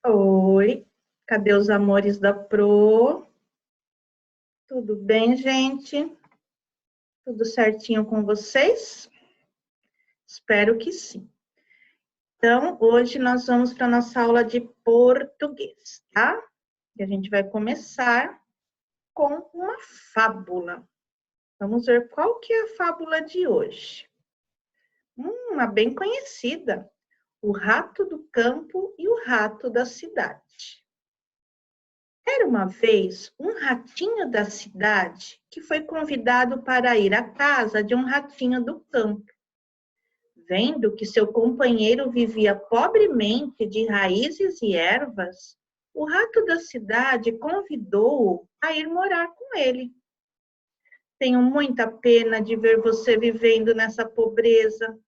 Oi, cadê os amores da Pro? Tudo bem, gente? Tudo certinho com vocês? Espero que sim. Então, hoje nós vamos para a nossa aula de português, tá? E a gente vai começar com uma fábula. Vamos ver qual que é a fábula de hoje. Uma bem conhecida. O rato do campo e o rato da cidade. Era uma vez um ratinho da cidade que foi convidado para ir à casa de um ratinho do campo. Vendo que seu companheiro vivia pobremente de raízes e ervas, o rato da cidade convidou-o a ir morar com ele. Tenho muita pena de ver você vivendo nessa pobreza.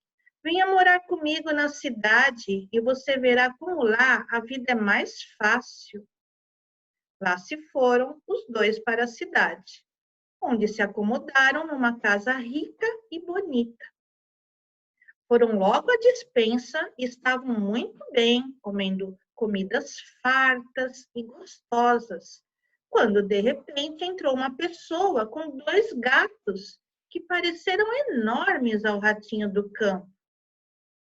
Venha morar comigo na cidade e você verá como lá a vida é mais fácil. Lá se foram os dois para a cidade, onde se acomodaram numa casa rica e bonita. Foram logo à despensa e estavam muito bem, comendo comidas fartas e gostosas, quando de repente entrou uma pessoa com dois gatos que pareceram enormes ao ratinho do campo.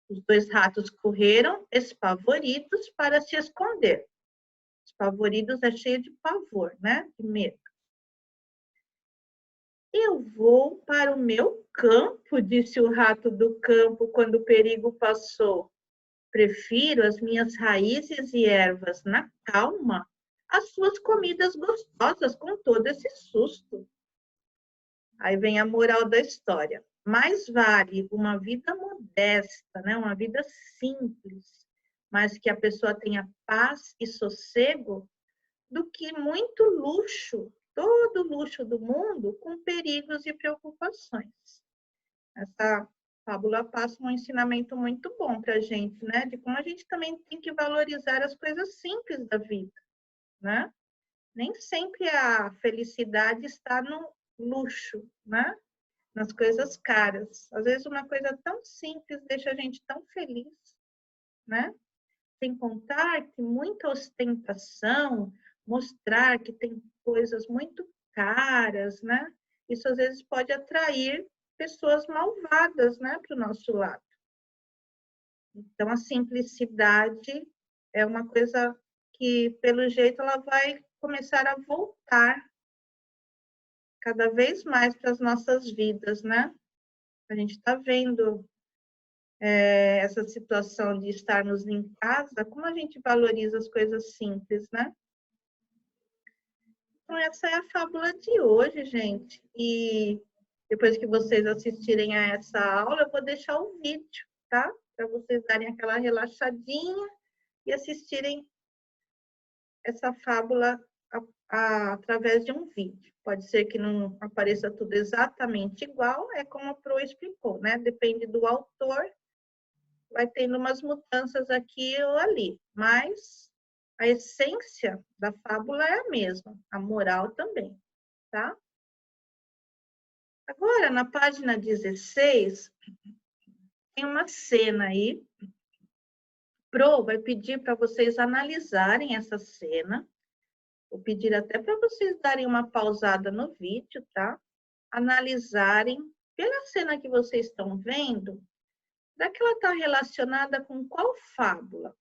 Os dois ratos correram, espavoridos, para se esconder. Espavoridos é cheio de pavor, né? De medo. Eu vou para o meu campo, disse o rato do campo quando o perigo passou. Prefiro as minhas raízes e ervas na calma, às suas comidas gostosas com todo esse susto. Aí vem a moral da história. Mais vale uma vida modesta, né? Uma vida simples, mas que a pessoa tenha paz e sossego, do que muito luxo, todo o luxo do mundo, com perigos e preocupações. Essa fábula passa um ensinamento muito bom para a gente, né? De como a gente também tem que valorizar as coisas simples da vida, né? Nem sempre a felicidade está no luxo, né? Nas coisas caras. Às vezes uma coisa tão simples deixa a gente tão feliz, né? Sem contar que muita ostentação, mostrar que tem coisas muito caras, né? Isso às vezes pode atrair pessoas malvadas, né, para o nosso lado. Então, a simplicidade é uma coisa que, pelo jeito, ela vai começar a voltar cada vez mais para as nossas vidas, né? A gente está vendo essa situação de estarmos em casa, como a gente valoriza as coisas simples, né? Então, essa é a fábula de hoje, gente. E depois que vocês assistirem a essa aula, eu vou deixar o vídeo, tá? Para vocês darem aquela relaxadinha e assistirem essa fábula através de um vídeo. Pode ser que não apareça tudo exatamente igual, é como a Pro explicou, né? Depende do autor, vai tendo umas mudanças aqui ou ali, mas a essência da fábula é a mesma, a moral também, tá? Agora, na página 16, tem uma cena aí. Pro vai pedir para vocês analisarem essa cena. Vou pedir até para vocês darem uma pausada no vídeo, tá? Analisarem pela cena que vocês estão vendo, será que ela está relacionada com qual fábula?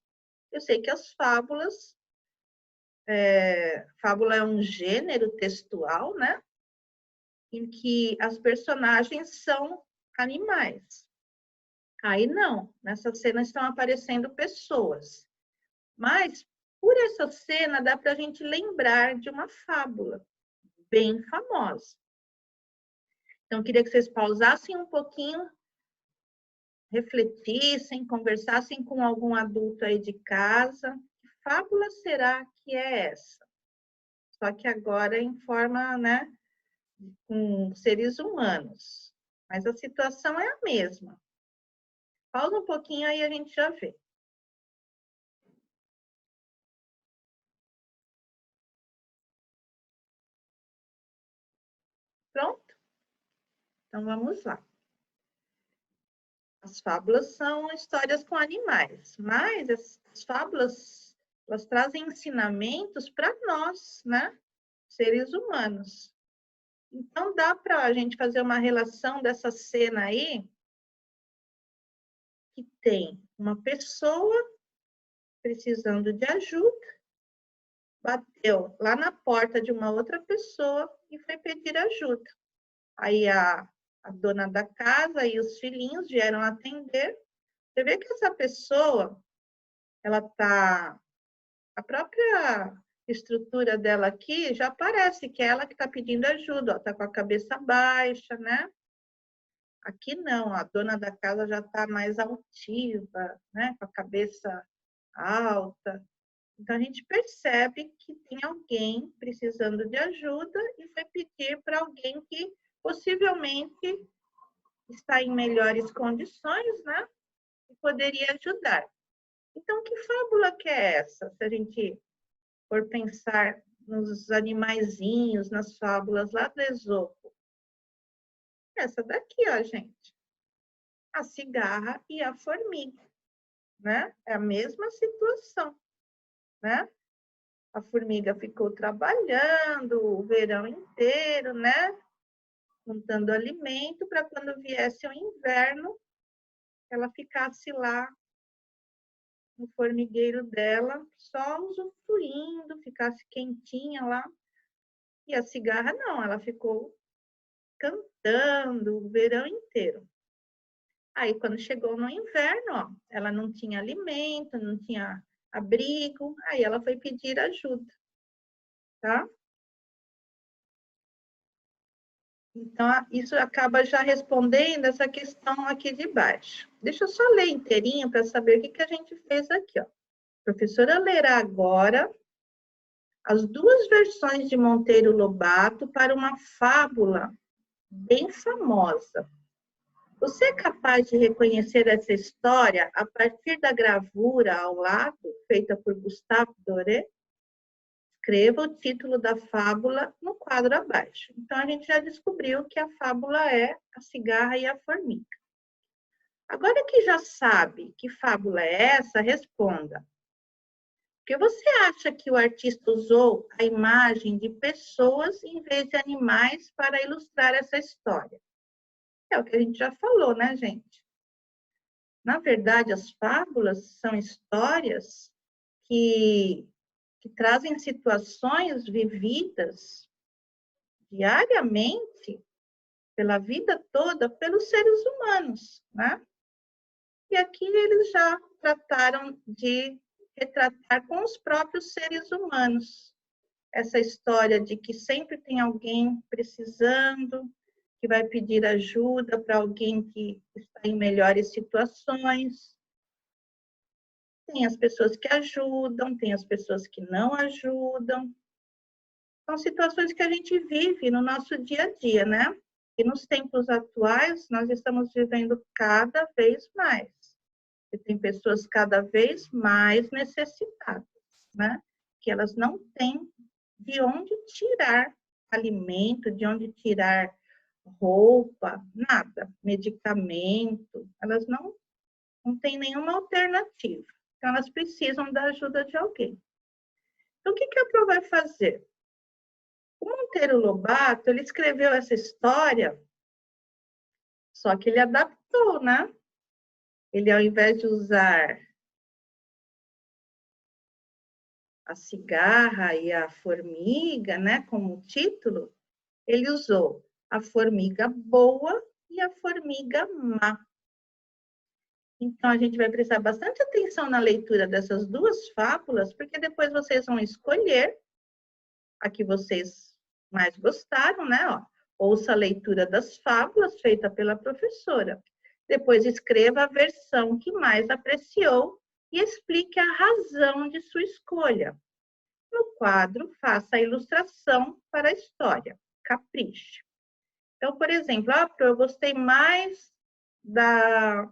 Eu sei que as fábulas, fábula é um gênero textual, né? Em que as personagens são animais. Aí não, nessa cena estão aparecendo pessoas. Mas, por essa cena, dá para a gente lembrar de uma fábula bem famosa. Então, eu queria que vocês pausassem um pouquinho, refletissem, conversassem com algum adulto aí de casa. Que fábula será que é essa? Só que agora em forma, né, com seres humanos. Mas a situação é a mesma. Pausa um pouquinho aí a gente já vê. Pronto? Então vamos lá. As fábulas são histórias com animais, mas as fábulas Elas trazem ensinamentos para nós, né? Seres humanos. Então, dá para a gente fazer uma relação dessa cena aí, que tem uma pessoa precisando de ajuda, bateu lá na porta de uma outra pessoa e foi pedir ajuda. Aí a dona da casa e os filhinhos vieram atender. Você vê que essa pessoa, ela tá, a própria estrutura dela aqui já parece que é ela que está pedindo ajuda, ó, tá com a cabeça baixa, né? Aqui não, a dona da casa já está mais altiva, né? Com a cabeça alta. Então, a gente percebe que tem alguém precisando de ajuda e vai pedir para alguém que possivelmente está em melhores condições, né? E poderia ajudar. Então, que fábula que é essa? Se a gente for pensar nos animaizinhos, nas fábulas lá do Esopo. Essa daqui, ó, gente. A cigarra e a formiga, né? É a mesma situação, né? A formiga ficou trabalhando o verão inteiro, né? Juntando alimento para quando viesse o inverno, ela ficasse lá no formigueiro dela, só usufruindo, ficasse quentinha lá. E a cigarra não, ela ficou cantando o verão inteiro. Aí, quando chegou no inverno, ó, ela não tinha alimento, não tinha abrigo, aí ela foi pedir ajuda, tá? Então, isso acaba já respondendo essa questão aqui de baixo. Deixa eu só ler inteirinho para saber o que a gente fez aqui, ó. A professora lerá agora as duas versões de Monteiro Lobato para uma fábula bem famosa. Você é capaz de reconhecer essa história a partir da gravura ao lado, feita por Gustave Doré? Escreva o título da fábula no quadro abaixo. Então, a gente já descobriu que a fábula é A Cigarra e a Formiga. Agora que já sabe que fábula é essa, responda. Por que você acha que o artista usou a imagem de pessoas em vez de animais para ilustrar essa história? É o que a gente já falou, né, gente? Na verdade, as fábulas são histórias que trazem situações vividas diariamente, pela vida toda, pelos seres humanos, né? E aqui eles já trataram de retratar com os próprios seres humanos essa história de que sempre tem alguém precisando, que vai pedir ajuda para alguém que está em melhores situações. Tem as pessoas que ajudam, tem as pessoas que não ajudam. São situações que a gente vive no nosso dia a dia, né? E nos tempos atuais, nós estamos vivendo cada vez mais. E tem pessoas cada vez mais necessitadas, né? Que elas não têm de onde tirar alimento, de onde tirar roupa, nada, medicamento. Elas não têm nenhuma alternativa. Então, elas precisam da ajuda de alguém. Então, o que a Pro vai fazer? O Monteiro Lobato, ele escreveu essa história, só que ele adaptou, né? Ele, ao invés de usar a cigarra e a formiga, né, como título, ele usou a formiga boa e a formiga má. Então, a gente vai prestar bastante atenção na leitura dessas duas fábulas, porque depois vocês vão escolher a que vocês mais gostaram, né? Ó, ouça a leitura das fábulas feita pela professora. Depois escreva a versão que mais apreciou e explique a razão de sua escolha. No quadro, faça a ilustração para a história. Capriche. Então, por exemplo, eu gostei mais da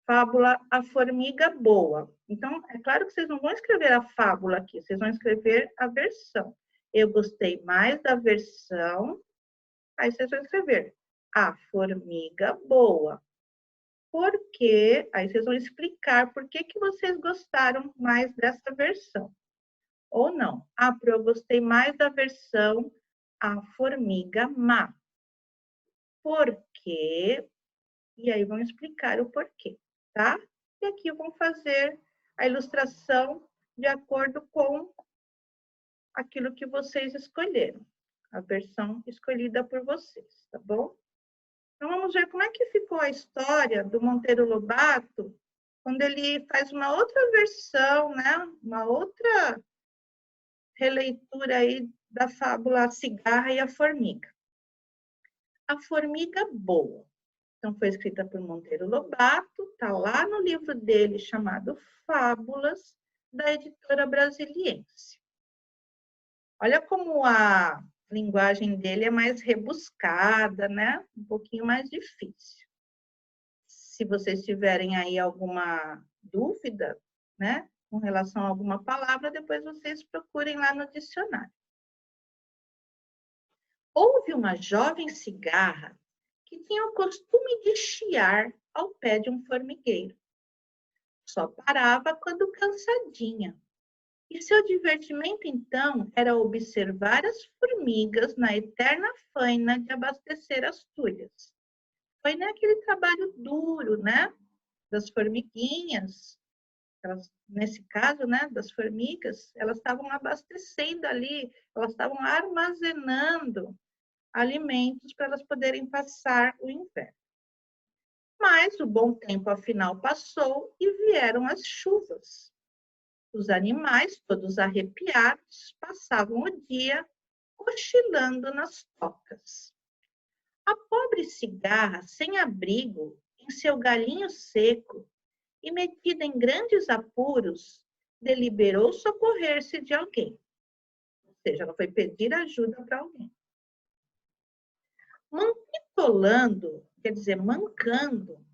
fábula A Formiga Boa. Então, é claro que vocês não vão escrever a fábula aqui, vocês vão escrever a versão. Eu gostei mais da versão, aí vocês vão escrever A Formiga Boa. Porque, aí vocês vão explicar por que vocês gostaram mais dessa versão. Ou não. Ah, eu gostei mais da versão A Formiga Má. Por quê? E aí vão explicar o porquê, tá? E aqui vão fazer a ilustração de acordo com aquilo que vocês escolheram. A versão escolhida por vocês, tá bom? Então, vamos ver como é que ficou a história do Monteiro Lobato quando ele faz uma outra versão, né? Uma outra releitura aí da fábula A Cigarra e a Formiga. A Formiga Boa. Então, foi escrita por Monteiro Lobato, está lá no livro dele chamado Fábulas, da editora Brasiliense. Olha como a linguagem dele é mais rebuscada, né? Um pouquinho mais difícil. Se vocês tiverem aí alguma dúvida, né, com relação a alguma palavra, depois vocês procurem lá no dicionário. Houve uma jovem cigarra que tinha o costume de chiar ao pé de um formigueiro. Só parava quando cansadinha. E seu divertimento, então, era observar as formigas na eterna faina de abastecer as tulhas. Foi naquele trabalho duro, né? Das formiguinhas, elas, nesse caso, né, das formigas, elas estavam abastecendo ali, elas estavam armazenando alimentos para elas poderem passar o inverno. Mas o bom tempo, afinal, passou e vieram as chuvas. Os animais, todos arrepiados, passavam o dia cochilando nas tocas. A pobre cigarra, sem abrigo, em seu galinho seco, e metida em grandes apuros, deliberou socorrer-se de alguém. Ou seja, ela foi pedir ajuda para alguém. Manquitolando, quer dizer, mancando,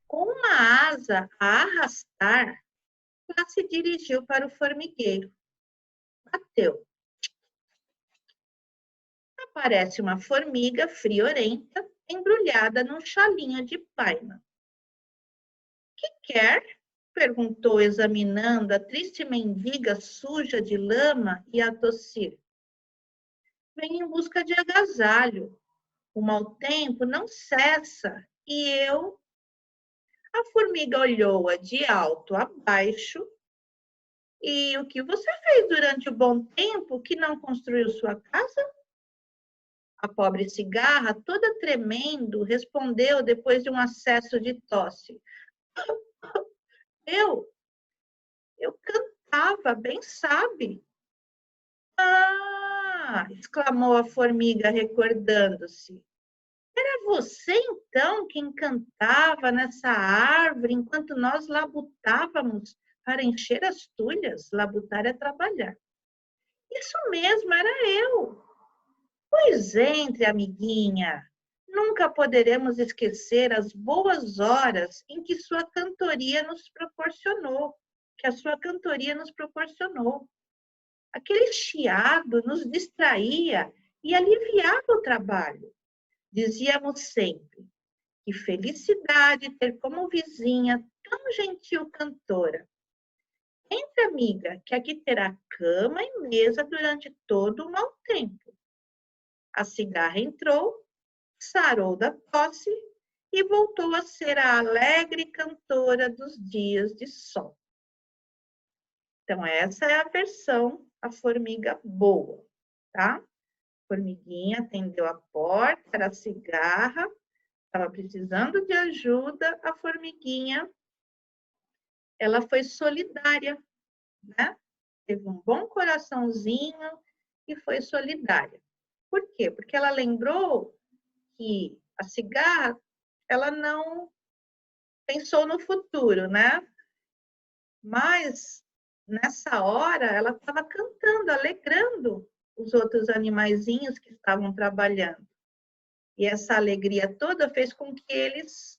com uma asa a arrastar, ela se dirigiu para o formigueiro. Bateu. Aparece uma formiga friorenta, embrulhada num chalinho de paina. Que quer? Perguntou, examinando a triste mendiga suja de lama e a tossir. Vem em busca de agasalho. O mau tempo não cessa e eu... A formiga olhou-a de alto a baixo. E o que você fez durante o bom tempo que não construiu sua casa? A pobre cigarra, toda tremendo, respondeu depois de um acesso de tosse. Eu cantava, bem sabe. Ah! Exclamou a formiga, recordando-se. Era você, então, quem cantava nessa árvore enquanto nós labutávamos para encher as tulhas? Labutar é trabalhar. Isso mesmo, era eu. Pois entre, amiguinha. Nunca poderemos esquecer as boas horas em que sua cantoria nos proporcionou, que a sua cantoria nos proporcionou. Aquele chiado nos distraía e aliviava o trabalho. Dizíamos sempre, que felicidade ter como vizinha tão gentil cantora. Entre, amiga, que aqui terá cama e mesa durante todo o mau tempo. A cigarra entrou, sarou da tosse e voltou a ser a alegre cantora dos dias de sol. Então, essa é a versão A Formiga Boa, tá? Formiguinha atendeu a porta, era a cigarra, estava precisando de ajuda, a formiguinha, ela foi solidária, né? Teve um bom coraçãozinho e foi solidária. Por quê? Porque ela lembrou que a cigarra, ela não pensou no futuro, né? Mas, nessa hora, ela estava cantando, alegrando os outros animaizinhos que estavam trabalhando. E essa alegria toda fez com que eles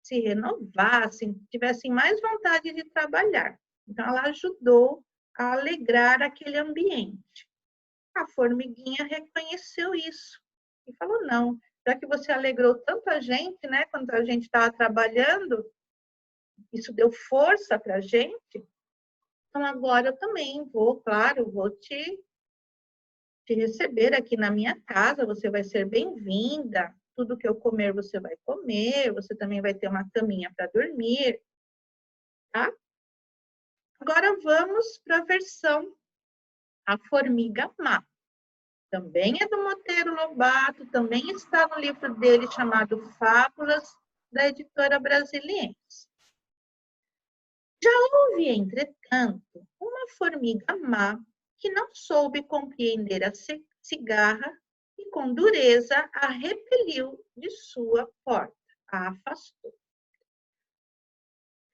se renovassem, tivessem mais vontade de trabalhar. Então, ela ajudou a alegrar aquele ambiente. A formiguinha reconheceu isso e falou, não, Já que você alegrou tanta gente, né? Quando a gente estava trabalhando, isso deu força para a gente. Então, agora eu também vou, claro, vou te receber aqui na minha casa, você vai ser bem-vinda. Tudo que eu comer, você vai comer. Você também vai ter uma caminha para dormir, tá? Agora vamos para a versão A Formiga Má. Também é do Monteiro Lobato, também está no livro dele chamado Fábulas, da editora Brasiliense. Já houve, entretanto, uma formiga má que não soube compreender a cigarra e com dureza a repeliu de sua porta, a afastou.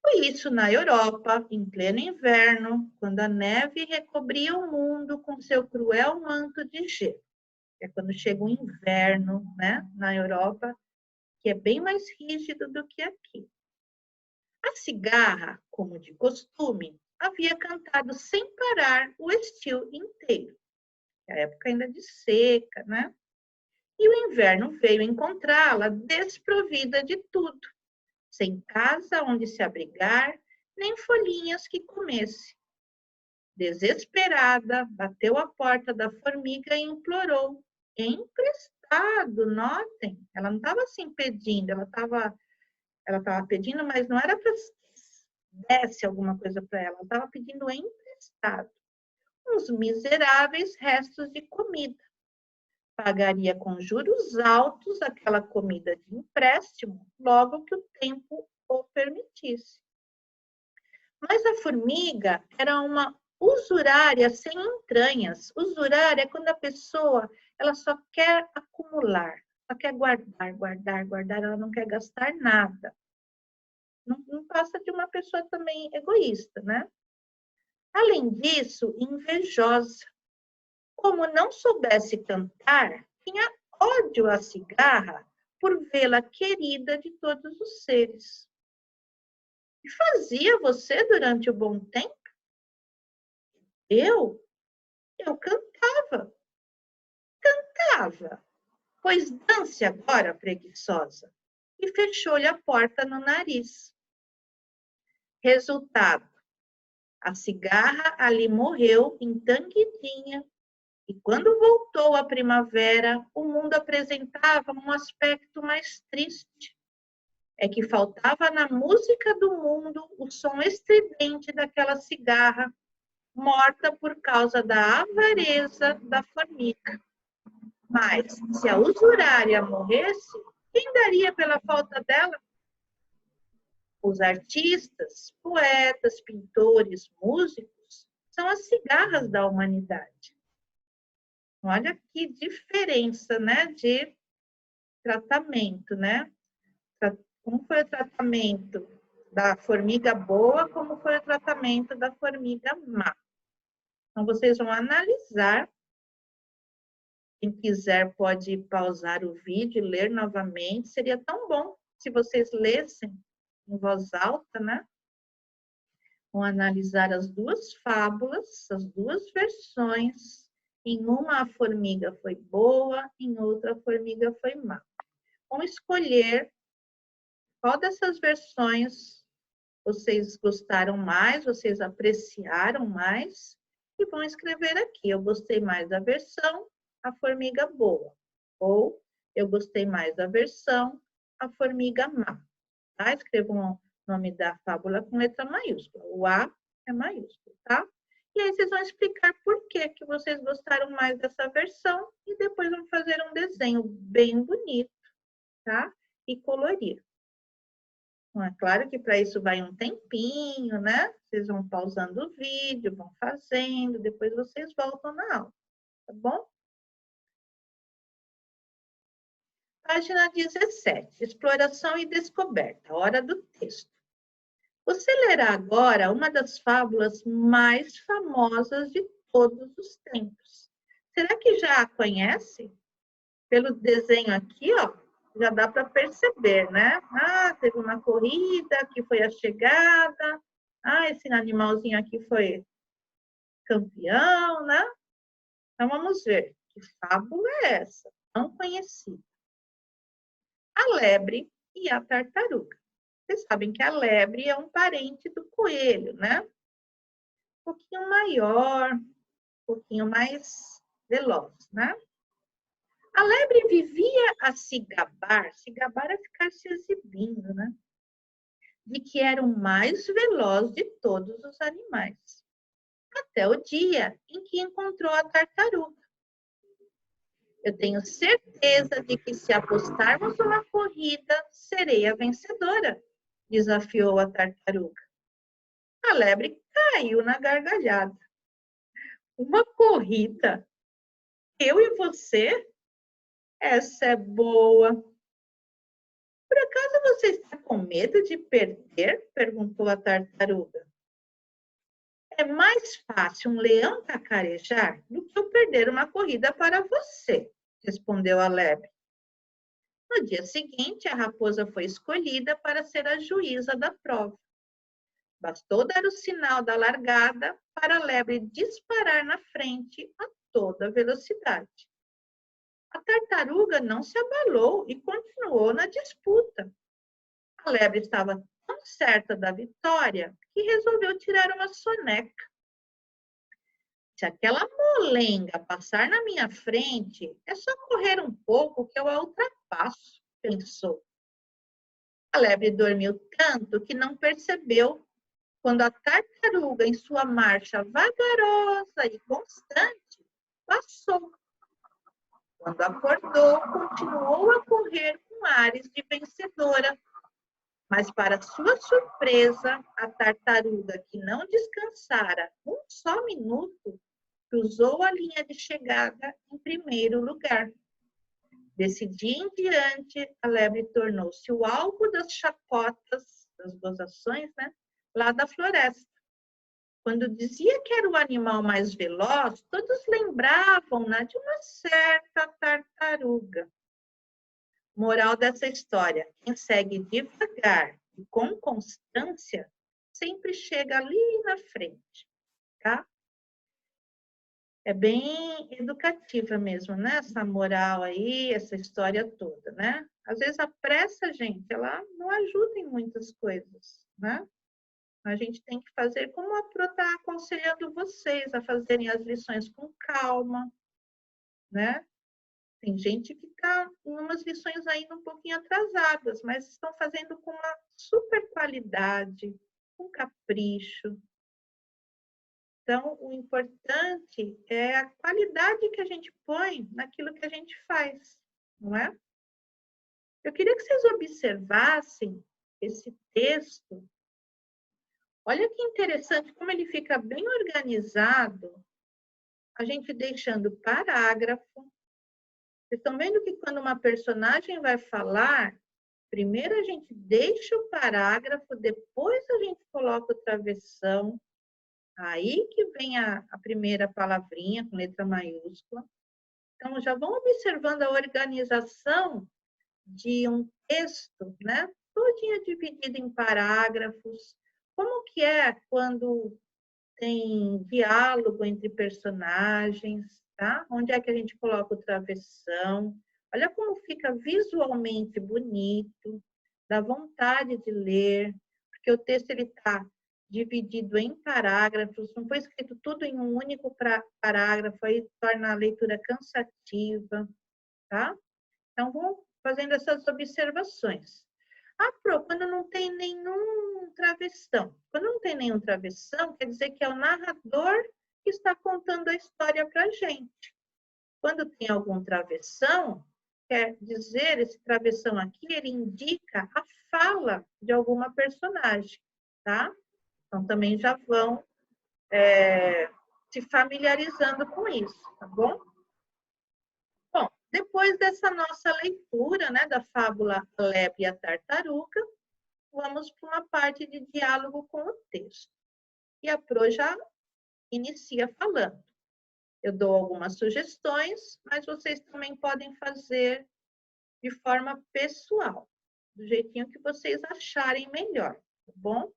Foi isso na Europa, em pleno inverno, quando a neve recobria o mundo com seu cruel manto de gelo. É quando chega o inverno, né, na Europa, que é bem mais rígido do que aqui. A cigarra, como de costume, havia cantado sem parar o estio inteiro. A época ainda de seca, né? E o inverno veio encontrá-la desprovida de tudo, sem casa onde se abrigar, nem folhinhas que comesse. Desesperada, bateu à porta da formiga e implorou. Emprestado, notem. Ela não estava assim pedindo, ela estava pedindo, mas não era para desse alguma coisa para ela, ela estava pedindo emprestado. Uns miseráveis restos de comida. Pagaria com juros altos aquela comida de empréstimo, logo que o tempo o permitisse. Mas a formiga era uma usurária sem entranhas. Usurária é quando a pessoa ela só quer acumular, só quer guardar, guardar, guardar, ela não quer gastar nada. Não passa de uma pessoa também egoísta, né? Além disso, invejosa. Como não soubesse cantar, tinha ódio à cigarra por vê-la querida de todos os seres. E fazia você durante o bom tempo? Eu cantava. Cantava. Pois dance agora, preguiçosa. E fechou-lhe a porta no nariz. Resultado. A cigarra ali morreu entanguidinha. E quando voltou a primavera, o mundo apresentava um aspecto mais triste. É que faltava na música do mundo o som estridente daquela cigarra, morta por causa da avareza da formiga. Mas, se a usurária morresse, quem daria pela falta dela? Os artistas, poetas, pintores, músicos são as cigarras da humanidade. Olha que diferença, né, de tratamento, né? Como foi o tratamento da formiga boa, como foi o tratamento da formiga má. Então, vocês vão analisar. Quem quiser pode pausar o vídeo e ler novamente. Seria tão bom se vocês lessem em voz alta, né? Vão analisar as duas fábulas, as duas versões. Em uma, a formiga foi boa, em outra, a formiga foi má. Vão escolher qual dessas versões vocês gostaram mais, vocês apreciaram mais, e vão escrever aqui. Eu gostei mais da versão A Formiga Boa, ou eu gostei mais da versão A Formiga Má. Tá? Escrevam o nome da fábula com letra maiúscula. O A é maiúsculo, tá? E aí vocês vão explicar por que vocês gostaram mais dessa versão e depois vão fazer um desenho bem bonito, tá? E colorir. Bom, é claro que para isso vai um tempinho, né? Vocês vão pausando o vídeo, vão fazendo, depois vocês voltam na aula, tá bom? Página 17, exploração e descoberta, hora do texto. Você lerá agora uma das fábulas mais famosas de todos os tempos. Será que já a conhece? Pelo desenho aqui, ó, já dá para perceber, né? Ah, teve uma corrida, aqui foi a chegada. Ah, esse animalzinho aqui foi campeão, né? Então, vamos ver. Que fábula é essa? Tão conhecida. a lebre e a tartaruga. Vocês sabem que a lebre é um parente do coelho, né? Um pouquinho maior, um pouquinho mais veloz, né? A lebre vivia a se gabar é ficar se exibindo, né? De que era o mais veloz de todos os animais. Até o dia em que encontrou a tartaruga. Eu tenho certeza de que se apostarmos uma corrida, serei a vencedora, desafiou a tartaruga. A lebre caiu na gargalhada. Uma corrida? Eu e você? Essa é boa. Por acaso você está com medo de perder? Perguntou a tartaruga. É mais fácil um leão cacarejar do que eu perder uma corrida para você, respondeu a lebre. No dia seguinte, a raposa foi escolhida para ser a juíza da prova. Bastou dar o sinal da largada para a lebre disparar na frente a toda velocidade. A tartaruga não se abalou e continuou na disputa. A lebre estava tão certa da vitória que resolveu tirar uma soneca. Se aquela molenga passar na minha frente, é só correr um pouco que eu a ultrapasso, pensou. A lebre dormiu tanto que não percebeu quando a tartaruga, em sua marcha vagarosa e constante, passou. Quando acordou, continuou a correr com ares de vencedora. Mas, para sua surpresa, a tartaruga, que não descansara um só minuto, cruzou a linha de chegada em primeiro lugar. Desse dia em diante, a lebre tornou-se o alvo das chacotas, das gozações, né, lá da floresta. Quando dizia que era o animal mais veloz, todos lembravam-na de uma certa tartaruga. Moral dessa história: quem segue devagar e com constância sempre chega ali na frente, tá? É bem educativa mesmo, né? Essa moral aí, essa história toda, né? Às vezes a pressa, gente, ela não ajuda em muitas coisas, né? A gente tem que fazer como a Pro está aconselhando vocês a fazerem as lições com calma, né? Tem gente que está em umas lições ainda um pouquinho atrasadas, mas estão fazendo com uma super qualidade, com capricho. Então, o importante é a qualidade que a gente põe naquilo que a gente faz, não é? Eu queria que vocês observassem esse texto. Olha que interessante como ele fica bem organizado, a gente deixando parágrafo. Vocês estão vendo que quando uma personagem vai falar, primeiro a gente deixa o parágrafo, depois a gente coloca o travessão, aí que vem a primeira palavrinha com letra maiúscula. Então, já vão observando a organização de um texto, né? Todinha dividido em parágrafos. Como que é quando tem diálogo entre personagens, tá? Onde é que a gente coloca o travessão? Olha como fica visualmente bonito, dá vontade de ler, porque o texto ele está dividido em parágrafos, não foi escrito tudo em um único parágrafo, aí torna a leitura cansativa, tá? Então, vamos fazendo essas observações. Quando não tem nenhum travessão. Quando não tem nenhum travessão, quer dizer que é o narrador que está contando a história para a gente. Quando tem algum travessão, quer dizer, esse travessão aqui, ele indica a fala de alguma personagem, tá? Então, também já vão se familiarizando com isso, tá bom? Bom, depois dessa nossa leitura, né, da fábula A Lebre e a Tartaruga, vamos para uma parte de diálogo com o texto. E a Pro já inicia falando. Eu dou algumas sugestões, mas vocês também podem fazer de forma pessoal, do jeitinho que vocês acharem melhor, tá bom?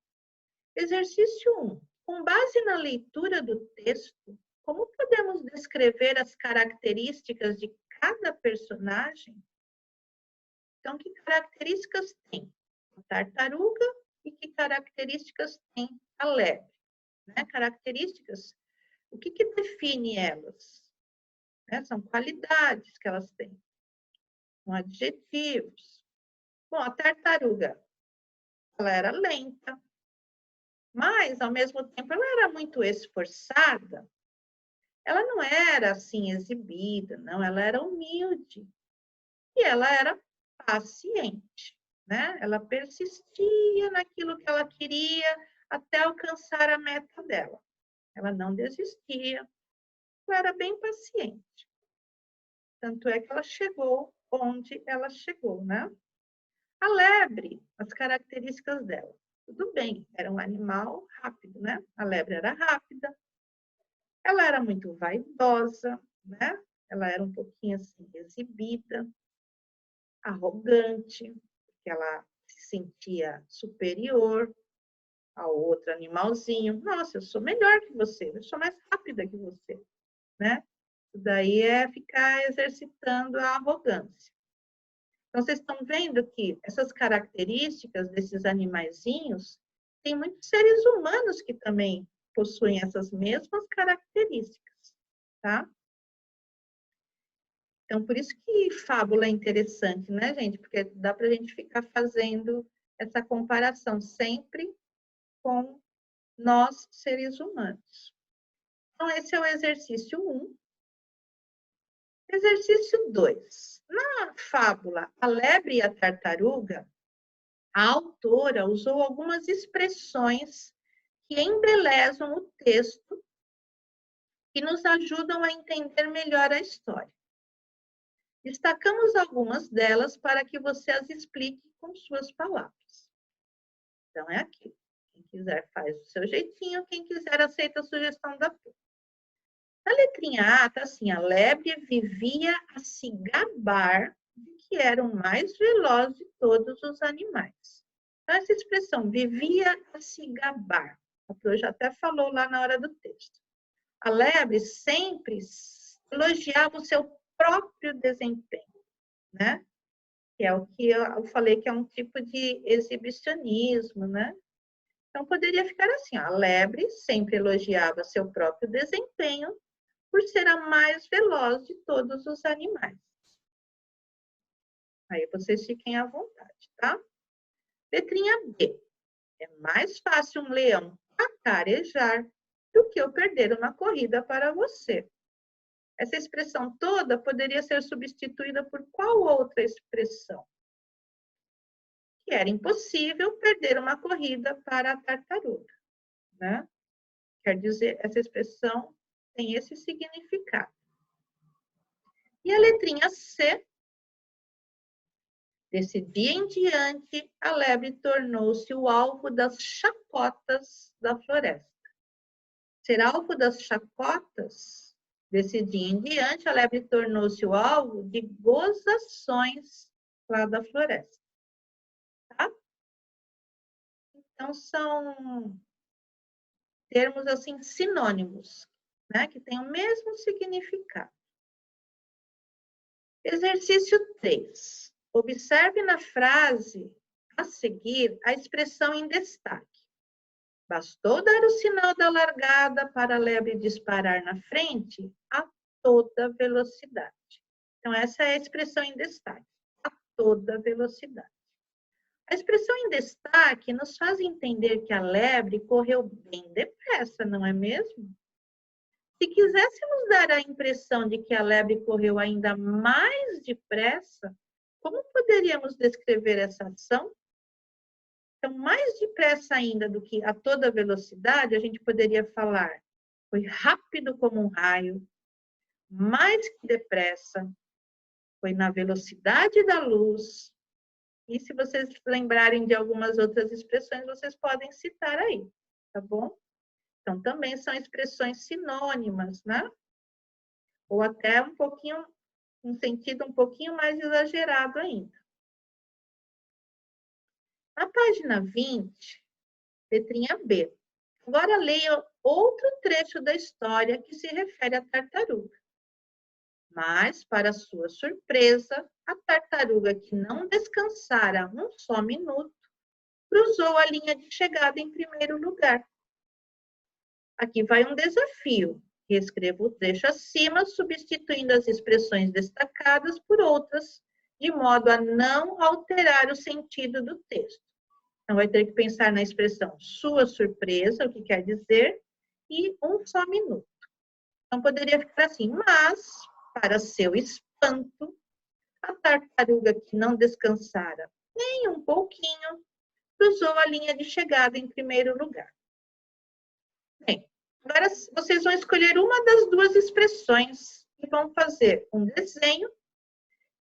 Exercício 1. Com base na leitura do texto, como podemos descrever as características de cada personagem? Então, que características tem a tartaruga e que características tem a lebre? Né? Características, o que define elas? Né? São qualidades que elas têm, são adjetivos. Bom, a tartaruga, ela era lenta, mas, ao mesmo tempo, ela era muito esforçada. Ela não era, assim, exibida, não, ela era humilde. E ela era paciente, né? Ela persistia naquilo que ela queria até alcançar a meta dela. Ela não desistia, ela era bem paciente. Tanto é que ela chegou onde ela chegou, né? A lebre, as características dela. Tudo bem, era um animal rápido, né? A lebre era rápida, ela era muito vaidosa, né? Ela era um pouquinho assim, exibida, arrogante, porque ela se sentia superior ao outro animalzinho. Nossa, eu sou melhor que você, eu sou mais rápida que você, né? Isso daí é ficar exercitando a arrogância. Então, vocês estão vendo que essas características desses animaizinhos, tem muitos seres humanos que também possuem essas mesmas características, tá? Então, por isso que fábula é interessante, né, gente? Porque dá para a gente ficar fazendo essa comparação sempre com nós, seres humanos. Então, esse é o exercício 1. Exercício 2. Na fábula A Lebre e a Tartaruga, a autora usou algumas expressões que embelezam o texto e nos ajudam a entender melhor a história. Destacamos algumas delas para que você as explique com suas palavras. Então, é aqui. Quem quiser faz do seu jeitinho, quem quiser aceita a sugestão da turma. Na letrinha A, está assim, a lebre vivia a se gabar de que era o mais veloz de todos os animais. Então, essa expressão, vivia a se gabar, a Pro já até falou lá na hora do texto. A lebre sempre elogiava o seu próprio desempenho, né? Que é o que eu falei que é um tipo de exibicionismo, né? Então, poderia ficar assim, a lebre sempre elogiava seu próprio desempenho por ser a mais veloz de todos os animais. Aí vocês fiquem à vontade, tá? Letrinha B. É mais fácil um leão cacarejar do que eu perder uma corrida para você. Essa expressão toda poderia ser substituída por qual outra expressão? Que era impossível perder uma corrida para a tartaruga, né? Quer dizer, essa expressão tem esse significado. E a letrinha C, desse dia em diante, a lebre tornou-se o alvo das chacotas da floresta. Ser alvo das chacotas, desse dia em diante, a lebre tornou-se o alvo de gozações lá da floresta. Tá? Então, são termos assim sinônimos, né, que têm o mesmo significado. Exercício 3. Observe na frase a seguir a expressão em destaque. Bastou dar o sinal da largada para a lebre disparar na frente a toda velocidade. Então, essa é a expressão em destaque, a toda velocidade. A expressão em destaque nos faz entender que a lebre correu bem depressa, não é mesmo? Se quiséssemos dar a impressão de que a lebre correu ainda mais depressa, como poderíamos descrever essa ação? Então, mais depressa ainda do que a toda velocidade, a gente poderia falar, foi rápido como um raio, mais que depressa, foi na velocidade da luz. E se vocês lembrarem de algumas outras expressões, vocês podem citar aí, tá bom? Então, também são expressões sinônimas, né? Ou até um pouquinho, um sentido um pouquinho mais exagerado ainda. Na página 20, letrinha B. Agora leia outro trecho da história que se refere à tartaruga. Mas, para sua surpresa, a tartaruga que não descansara um só minuto, cruzou a linha de chegada em primeiro lugar. Aqui vai um desafio. Reescreva o trecho acima, substituindo as expressões destacadas por outras, de modo a não alterar o sentido do texto. Então, vai ter que pensar na expressão sua surpresa, o que quer dizer, e um só minuto. Então, poderia ficar assim, mas, para seu espanto, a tartaruga que não descansara nem um pouquinho, cruzou a linha de chegada em primeiro lugar. Bem, agora vocês vão escolher uma das duas expressões e vão fazer um desenho.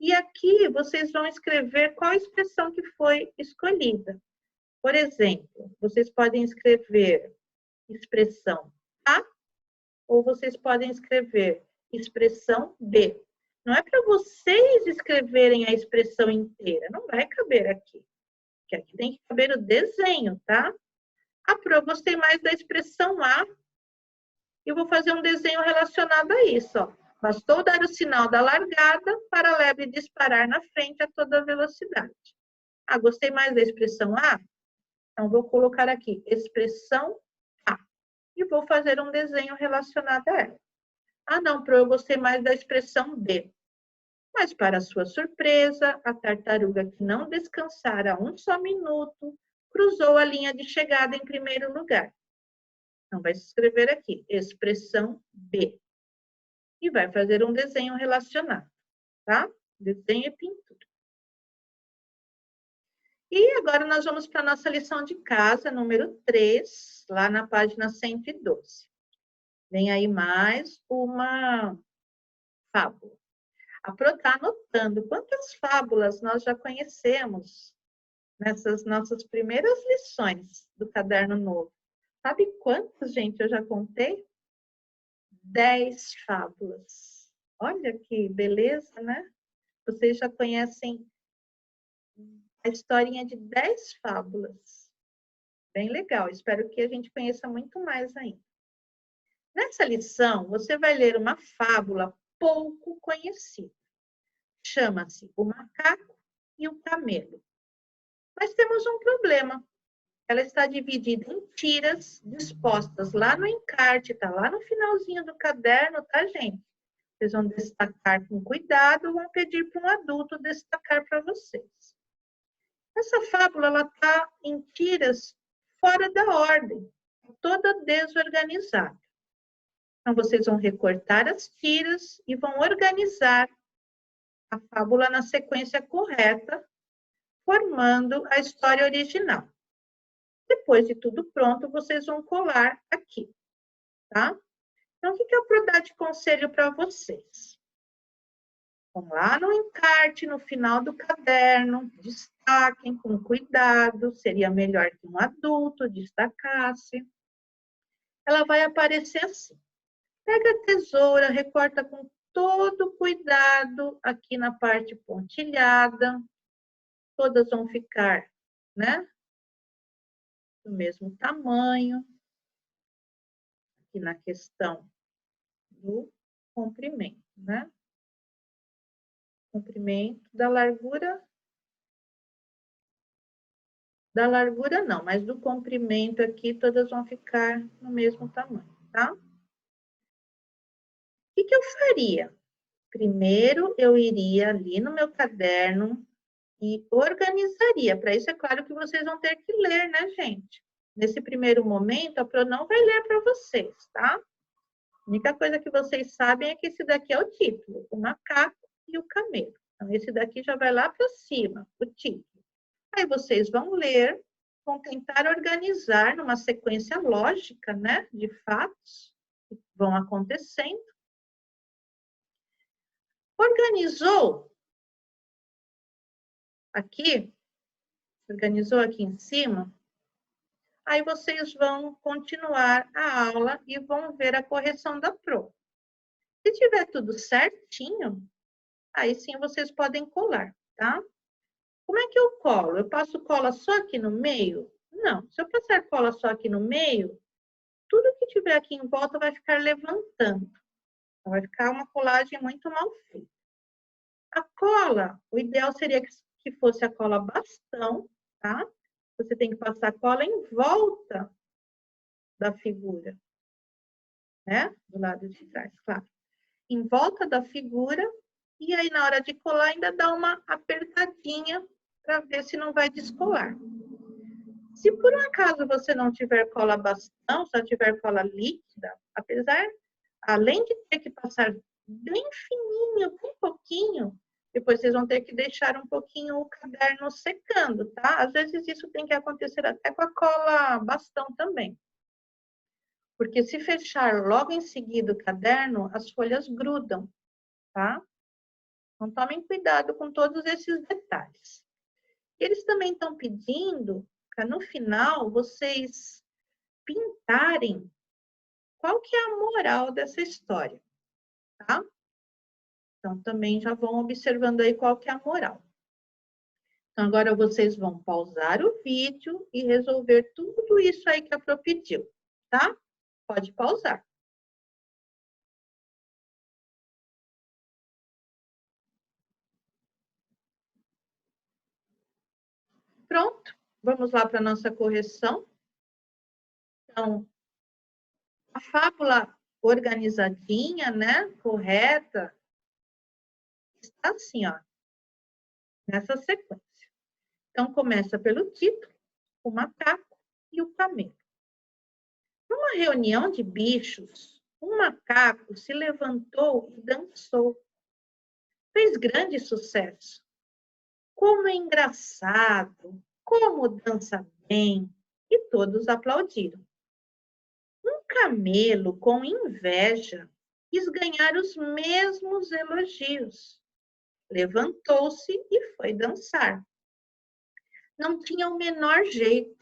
E aqui vocês vão escrever qual expressão que foi escolhida. Por exemplo, vocês podem escrever expressão A ou vocês podem escrever expressão B. Não é para vocês escreverem a expressão inteira, não vai caber aqui. Porque aqui tem que caber o desenho, tá? Eu gostei mais da expressão A e vou fazer um desenho relacionado a isso, ó. Bastou dar o sinal da largada para a lebre disparar na frente a toda velocidade. Gostei mais da expressão A? Então, vou colocar aqui expressão A e vou fazer um desenho relacionado a ela. Não, eu gostei mais da expressão B. Mas, para sua surpresa, a tartaruga que não descansara um só minuto, cruzou a linha de chegada em primeiro lugar. Então, vai se escrever aqui, expressão B. E vai fazer um desenho relacionado, tá? Desenho e pintura. E agora nós vamos para a nossa lição de casa, número 3, lá na página 112. Vem aí mais uma fábula. A Pro está anotando quantas fábulas nós já conhecemos nessas nossas primeiras lições do Caderno Novo. Sabe quantas, gente, eu já contei? 10 fábulas. Olha que beleza, né? Vocês já conhecem a historinha de 10 fábulas. Bem legal, espero que a gente conheça muito mais ainda. Nessa lição, você vai ler uma fábula pouco conhecida. Chama-se O Macaco e o Camelo. Mas temos um problema. Ela está dividida em tiras dispostas lá no encarte, tá lá no finalzinho do caderno, tá, gente? Vocês vão destacar com cuidado, vão pedir para um adulto destacar para vocês. Essa fábula, ela está em tiras fora da ordem, toda desorganizada. Então, vocês vão recortar as tiras e vão organizar a fábula na sequência correta, formando a história original. Depois de tudo pronto, vocês vão colar aqui, tá? Então, o que eu vou dar de conselho para vocês? Vão lá no encarte, no final do caderno, destaquem com cuidado, seria melhor que um adulto destacasse. Ela vai aparecer assim. Pega a tesoura, recorta com todo cuidado aqui na parte pontilhada. Todas vão ficar, né? Do mesmo tamanho. Aqui na questão do comprimento, né? Comprimento da largura não, mas do comprimento aqui todas vão ficar no mesmo tamanho, tá? O que eu faria? Primeiro, eu iria ali no meu caderno e organizaria. Para isso, é claro que vocês vão ter que ler, né, gente? Nesse primeiro momento, a Pro não vai ler para vocês, tá? A única coisa que vocês sabem é que esse daqui é o título, o macaco e o camelo. Então, esse daqui já vai lá para cima, o título. Aí vocês vão ler, vão tentar organizar numa sequência lógica, né, de fatos que vão acontecendo. Organizou aqui, organizou aqui em cima, aí vocês vão continuar a aula e vão ver a correção da Pro. Se tiver tudo certinho, aí sim vocês podem colar, tá? Como é que eu colo? Eu passo cola só aqui no meio? Não, se eu passar cola só aqui no meio, tudo que tiver aqui em volta vai ficar levantando. Então, vai ficar uma colagem muito mal feita. A cola, o ideal seria que fosse a cola bastão, tá? Você tem que passar a cola em volta da figura, né? Do lado de trás, claro. Em volta da figura, e aí na hora de colar ainda dá uma apertadinha para ver se não vai descolar. Se por um acaso você não tiver cola bastão, só tiver cola líquida, além de ter que passar bem fininho, bem pouquinho, depois vocês vão ter que deixar um pouquinho o caderno secando, tá? Às vezes isso tem que acontecer até com a cola bastão também. Porque se fechar logo em seguida o caderno, as folhas grudam, tá? Então tomem cuidado com todos esses detalhes. Eles também estão pedindo para no final vocês pintarem qual que é a moral dessa história, tá? Então, também já vão observando aí qual que é a moral. Então, agora vocês vão pausar o vídeo e resolver tudo isso aí que a Pro pediu, tá? Pode pausar. Pronto, vamos lá para a nossa correção. Então, a fábula organizadinha, né, correta, está assim, ó, nessa sequência. Então, começa pelo título, o macaco e o camelo. Numa reunião de bichos, um macaco se levantou e dançou. Fez grande sucesso. Como é engraçado, como dança bem, e todos aplaudiram. Um camelo, com inveja, quis ganhar os mesmos elogios. Levantou-se e foi dançar. Não tinha o menor jeito.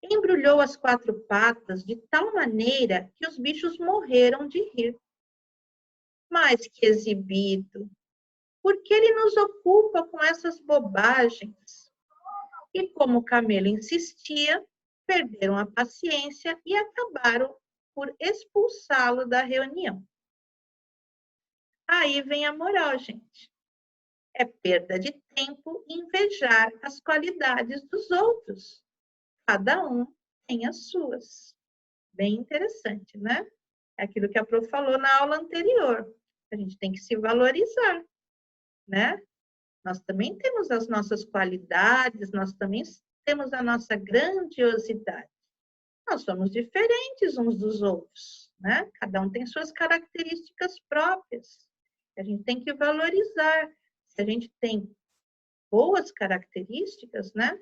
Embrulhou as quatro patas de tal maneira que os bichos morreram de rir. Mas que exibido! Por que ele nos ocupa com essas bobagens? E como o camelo insistia, perderam a paciência e acabaram por expulsá-lo da reunião. Aí vem a moral, gente. É perda de tempo invejar as qualidades dos outros. Cada um tem as suas. Bem interessante, né? É aquilo que a Pro falou na aula anterior. A gente tem que se valorizar, né? Nós também temos as nossas qualidades, nós também temos a nossa grandiosidade. Nós somos diferentes uns dos outros, né? Cada um tem suas características próprias. A gente tem que valorizar. Se a gente tem boas características, né?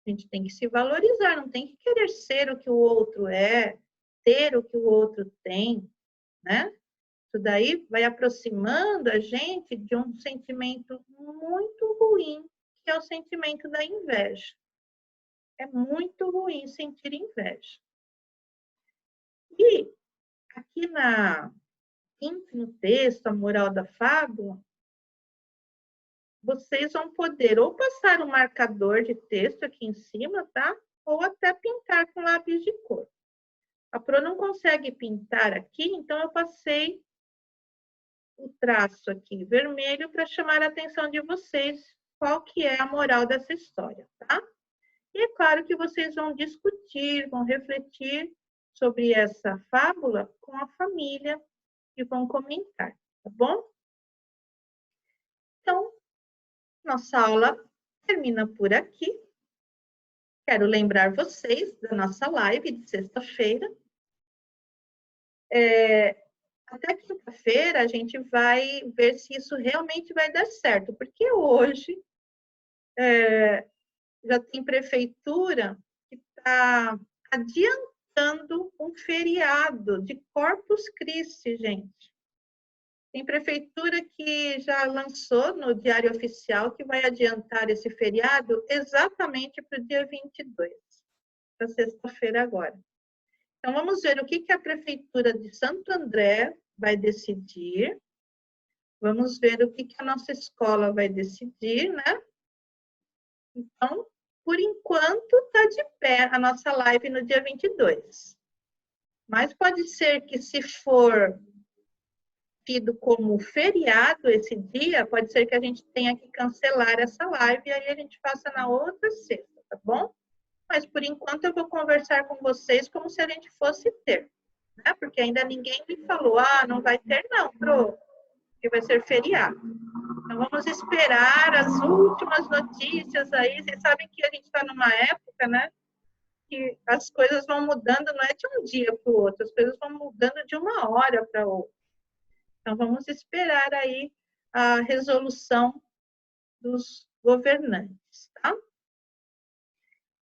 A gente tem que se valorizar, não tem que querer ser o que o outro é, ter o que o outro tem, né? Isso daí vai aproximando a gente de um sentimento muito ruim, que é o sentimento da inveja. É muito ruim sentir inveja. E aqui no texto, a moral da fábula, vocês vão poder ou passar um marcador de texto aqui em cima, tá? Ou até pintar com lápis de cor. A Pro não consegue pintar aqui, então eu passei o traço aqui vermelho para chamar a atenção de vocês qual que é a moral dessa história, tá? E é claro que vocês vão discutir, vão refletir sobre essa fábula com a família e vão comentar, tá bom? Então, nossa aula termina por aqui. Quero lembrar vocês da nossa live de sexta-feira. Até quinta-feira a gente vai ver se isso realmente vai dar certo, porque hoje já tem prefeitura que está adiantando um feriado de Corpus Christi, gente. Tem prefeitura que já lançou no Diário Oficial que vai adiantar esse feriado exatamente para o dia 22, para sexta-feira agora. Então, vamos ver o que a Prefeitura de Santo André vai decidir. Vamos ver o que a nossa escola vai decidir, né? Então, por enquanto, está de pé a nossa live no dia 22. Mas pode ser que, se for tido como feriado esse dia, pode ser que a gente tenha que cancelar essa live e aí a gente faça na outra sexta, tá bom? Mas por enquanto eu vou conversar com vocês como se a gente fosse ter, né? Porque ainda ninguém me falou, não vai ter não, porque vai ser feriado. Então vamos esperar as últimas notícias aí. Vocês sabem que a gente está numa época, né? Que as coisas vão mudando, não é de um dia para o outro, as coisas vão mudando de uma hora para outra. Então, vamos esperar aí a resolução dos governantes, tá?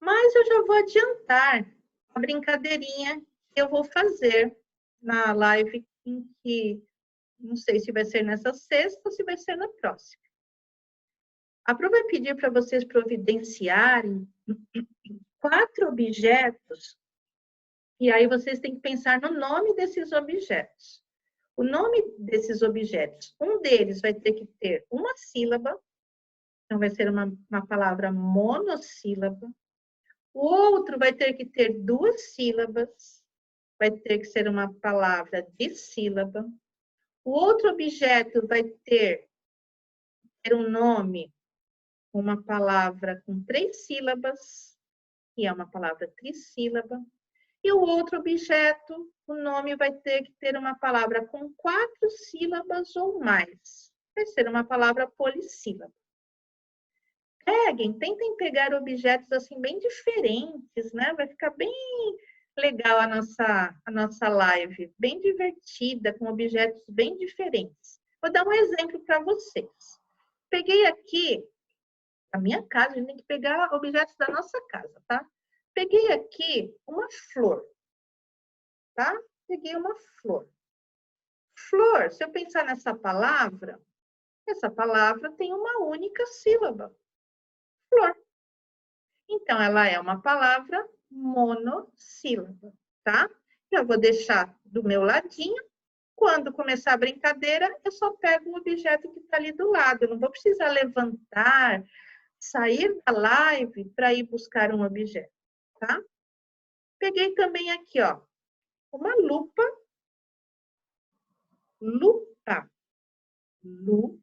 Mas eu já vou adiantar a brincadeirinha que eu vou fazer na live em que, não sei se vai ser nessa sexta ou se vai ser na próxima. A Pro vai pedir para vocês providenciarem 4 objetos e aí vocês têm que pensar no nome desses objetos. O nome desses objetos, um deles vai ter que ter uma sílaba, então vai ser uma palavra monossílaba. O outro vai ter que ter 2 sílabas, vai ter que ser uma palavra dissílaba. O outro objeto vai ter um nome, uma palavra com 3 sílabas, que é uma palavra trissílaba. E o outro objeto, o nome vai ter que ter uma palavra com 4 sílabas ou mais. Vai ser uma palavra polissílaba. Tentem pegar objetos assim bem diferentes, né? Vai ficar bem legal a nossa live, bem divertida, com objetos bem diferentes. Vou dar um exemplo para vocês. Peguei aqui, a minha casa, a gente tem que pegar objetos da nossa casa, tá? Peguei aqui uma flor, tá? Peguei uma flor. Flor, se eu pensar nessa palavra, essa palavra tem uma única sílaba. Flor. Então, ela é uma palavra monossílaba, tá? Já vou deixar do meu ladinho. Quando começar a brincadeira, eu só pego o objeto que está ali do lado. Eu não vou precisar levantar, sair da live para ir buscar um objeto, tá? Peguei também aqui, ó, uma lupa. Lupa. Lupa.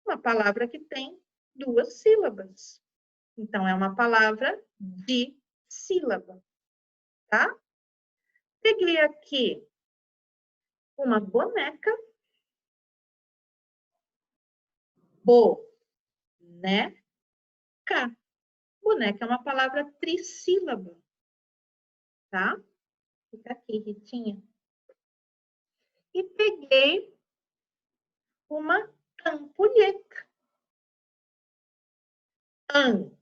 Uma palavra que tem 2 sílabas. Então, é uma palavra dissílaba, tá? Peguei aqui uma boneca. Boneca. Boneca é uma palavra trissílaba, tá? Fica aqui, Ritinha. E peguei uma ampulheta. Ampulheta.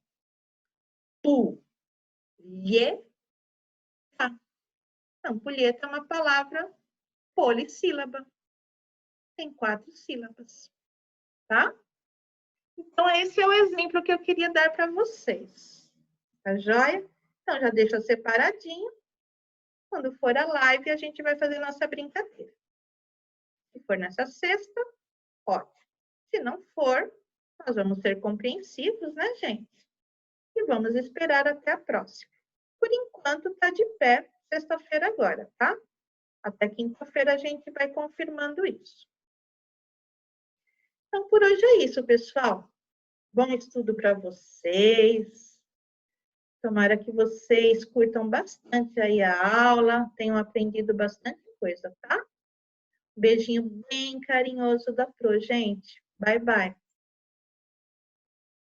Ampulheta é uma palavra polissílaba. Tem 4 sílabas, tá? Então, esse é o exemplo que eu queria dar para vocês. Tá joia? Então, já deixa separadinho. Quando for a live, a gente vai fazer nossa brincadeira. Se for nessa sexta, ótimo. Se não for, nós vamos ser compreensivos, né, gente? E vamos esperar até a próxima. Por enquanto, tá de pé sexta-feira agora, tá? Até quinta-feira a gente vai confirmando isso. Então, por hoje é isso, pessoal. Bom estudo para vocês. Tomara que vocês curtam bastante aí a aula, tenham aprendido bastante coisa, tá? Beijinho bem carinhoso da Pro, gente. Bye, bye.